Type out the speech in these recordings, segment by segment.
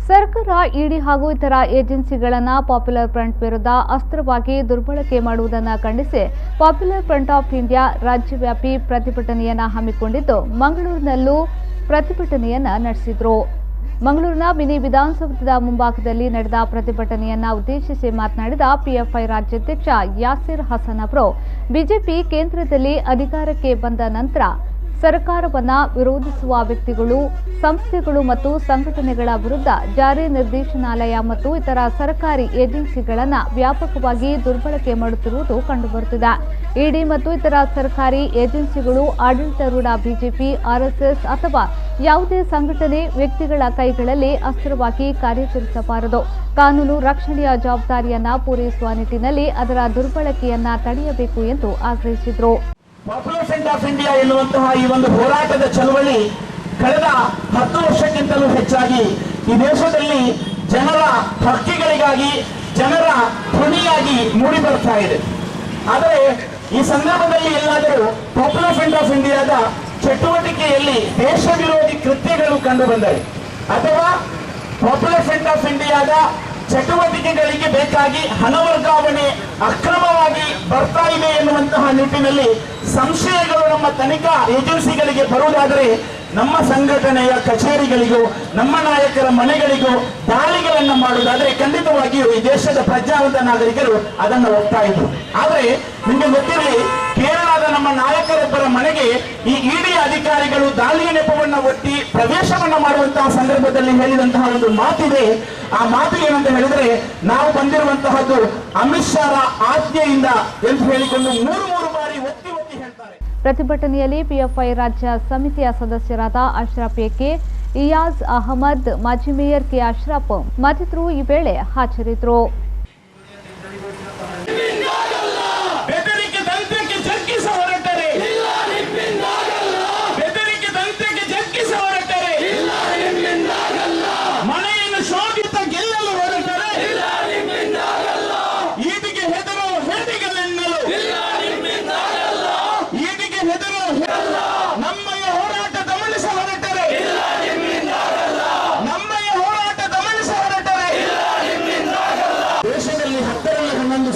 ಸರ್ಕಾರ ಇಡಿ ಹಾಗೂ ಇತರ ಏಜೆನ್ಸಿಗಳನ್ನು ಪಾಪ್ಯುಲರ್ ಫ್ರಂಟ್ ವಿರುದ್ಧ ಅಸ್ತ್ರವಾಗಿ ದುರ್ಬಳಕೆ ಮಾಡುವುದನ್ನು ಖಂಡಿಸಿ ಪಾಪ್ಯುಲರ್ ಫ್ರಂಟ್ ಆಫ್ ಇಂಡಿಯಾ ರಾಜ್ಯವ್ಯಾಪಿ ಪ್ರತಿಭಟನೆಯನ್ನು ಹಮ್ಮಿಕೊಂಡಿದ್ದು ಮಂಗಳೂರಿನಲ್ಲೂ ಪ್ರತಿಭಟನೆಯನ್ನು ನಡೆಸಿದರು. ಮಂಗಳೂರಿನ ಮಿನಿ ವಿಧಾನಸೌಧದ ಮುಂಭಾಗದಲ್ಲಿ ನಡೆದ ಪ್ರತಿಭಟನೆಯನ್ನು ಉದ್ದೇಶಿಸಿ ಮಾತನಾಡಿದ ಪಿಎಫ್ಐ ರಾಜ್ಯಾಧ್ಯಕ್ಷ ಯಾಸಿರ್ ಹಸನ್ ಅವರು, ಬಿಜೆಪಿ ಕೇಂದ್ರದಲ್ಲಿ ಅಧಿಕಾರಕ್ಕೆ ಬಂದ ನಂತರ ಸರ್ಕಾರವನ್ನು ವಿರೋಧಿಸುವ ವ್ಯಕ್ತಿಗಳು, ಸಂಸ್ಥೆಗಳು ಮತ್ತು ಸಂಘಟನೆಗಳ ವಿರುದ್ಧ ಜಾರಿ ನಿರ್ದೇಶನಾಲಯ ಮತ್ತು ಇತರ ಸರ್ಕಾರಿ ಏಜೆನ್ಸಿಗಳನ್ನು ವ್ಯಾಪಕವಾಗಿ ದುರ್ಬಳಕೆ ಮಾಡುತ್ತಿರುವುದು ಕಂಡುಬರುತ್ತಿದೆ. ಇಡಿ ಮತ್ತು ಇತರ ಸರ್ಕಾರಿ ಏಜೆನ್ಸಿಗಳು ಆಡಳಿತಾರೂಢ ಬಿಜೆಪಿ, ಆರ್ಎಸ್ಎಸ್ ಅಥವಾ ಯಾವುದೇ ಸಂಘಟನೆ, ವ್ಯಕ್ತಿಗಳ ಕೈಗಳಲ್ಲಿ ಅಸ್ತ್ರವಾಗಿ ಕಾರ್ಯಾಚರಿಸಬಾರದು. ಕಾನೂನು ರಕ್ಷಣೆಯ ಜವಾಬ್ದಾರಿಯನ್ನು ಪೂರೈಸುವ ನಿಟ್ಟಿನಲ್ಲಿ ಅದರ ದುರ್ಬಳಕೆಯನ್ನ ತಡೆಯಬೇಕು ಎಂದು ಆಗ್ರಹಿಸಿದರು. ಪಾಪ್ಯುಲರ್ ಫ್ರಂಟ್ ಆಫ್ ಇಂಡಿಯಾ ಎನ್ನುವಂತಹ ಈ ಒಂದು ಹೋರಾಟದ ಚಳವಳಿ ಕಳೆದ 10 ವರ್ಷಕ್ಕಿಂತಲೂ ಹೆಚ್ಚಾಗಿ ಈ ದೇಶದಲ್ಲಿ ಜನರ ಹಕ್ಕಿಗಳಿಗಾಗಿ, ಜನರ ಧ್ವನಿಯಾಗಿ ಮೂಡಿ ಬರ್ತಾ ಇದೆ. ಆದರೆ ಈ ಸಂದರ್ಭದಲ್ಲಿ ಎಲ್ಲಾದರೂ ಪಾಪ್ಯುಲರ್ ಫ್ರಂಟ್ ಆಫ್ ಇಂಡಿಯಾದ ಚಟುವಟಿಕೆಯಲ್ಲಿ ದೇಶ ವಿರೋಧಿ ಕೃತ್ಯಗಳು ಕಂಡು ಬಂದರೆ ಅಥವಾ ಪಾಪ್ಯುಲರ್ ಫ್ರಂಟ್ ಆಫ್ ಇಂಡಿಯಾದ ಚಟುವಟಿಕೆಗಳಿಗೆ ಬೇಕಾಗಿ ಹಣ ವರ್ಗಾವಣೆ ಅಕ್ರಮವಾಗಿ ಬರ್ತಾ ಇದೆ ಎನ್ನುವಂತಹ ನಿಟ್ಟಿನಲ್ಲಿ ಸಂಶಯಗಳು ನಮ್ಮ ತನಿಖಾ ಏಜೆನ್ಸಿಗಳಿಗೆ ಬರುವುದಾದರೆ ನಮ್ಮ ಸಂಘಟನೆಯ ಕಚೇರಿಗಳಿಗೂ ನಮ್ಮ ನಾಯಕರ ಮನೆಗಳಿಗೂ ದಾಳಿಗಳನ್ನು ಮಾಡುವುದಾದರೆ ಖಂಡಿತವಾಗಿಯೂ ಈ ದೇಶದ ಪ್ರಜ್ಞಾವಂತ ನಾಗರಿಕರು ಅದನ್ನು ಒಪ್ತಾ ಇದ್ರು. ಆದರೆ ನಿಮಗೆ ಗೊತ್ತಿರಲಿ, ಕೇರಳದ ನಮ್ಮ ನಾಯಕರೊಬ್ಬರ ಮನೆಗೆ ಈ ಇಡಿ ಅಧಿಕಾರಿಗಳು ದಾಳಿಯ ನೆಪವನ್ನು ಒಟ್ಟಿ ಪ್ರವೇಶವನ್ನ ಮಾಡುವಂತಹ ಸಂದರ್ಭದಲ್ಲಿ ಹೇಳಿದಂತಹ ಒಂದು ಮಾತಿದೆ. ಆ ಮಾತು ಏನಂತ ಹೇಳಿದ್ರೆ, ನಾವು ಬಂದಿರುವಂತಹದ್ದು ಅಮಿತ್ ಶಾ ಆಜ್ಞೆಯಿಂದ ಎಂದು ಹೇಳಿಕೊಂಡು ಮೂರು ಬಾರಿ ಒತ್ತಿ ಹೇಳ್ತಾರೆ. ಪ್ರತಿಭಟನೆಯಲ್ಲಿ ಪಿಎಫ್ಐ ರಾಜ್ಯ ಸಮಿತಿಯ ಸದಸ್ಯರಾದ ಅಶ್ರಫ್ ಎಕೆ, ಇಯಾಜ್ ಅಹಮದ್, ಮಾಜಿ ಮೇಯರ್ ಕೆ ಅಶ್ರಫ್ ಮತ್ತಿತರರು ಈ ವೇಳೆ ಹಾಜರಿದ್ದರು.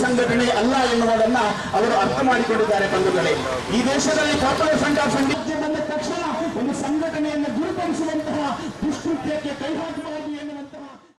ಸಂಘಟನೆ ಅಲ್ಲ ಎನ್ನುವುದನ್ನ ಅವರು ಅರ್ಥ ಮಾಡಿಕೊಂಡಿದ್ದಾರೆ. ಬಂಧುಗಳೇ, ಈ ದೇಶದಲ್ಲಿ ಪಾಪ್ಯುಲರ್ ಫ್ರಂಟ್ ಆಫ್ ಇಂಡಿಯಾ ಬಂದ ತಕ್ಷಣ ಒಂದು ಸಂಘಟನೆಯನ್ನು ಗುರುತಿಸುವಂತಹ ದುಷ್ಕೃತ್ಯಕ್ಕೆ ಕೈ ಹಾಕಬಹುದು.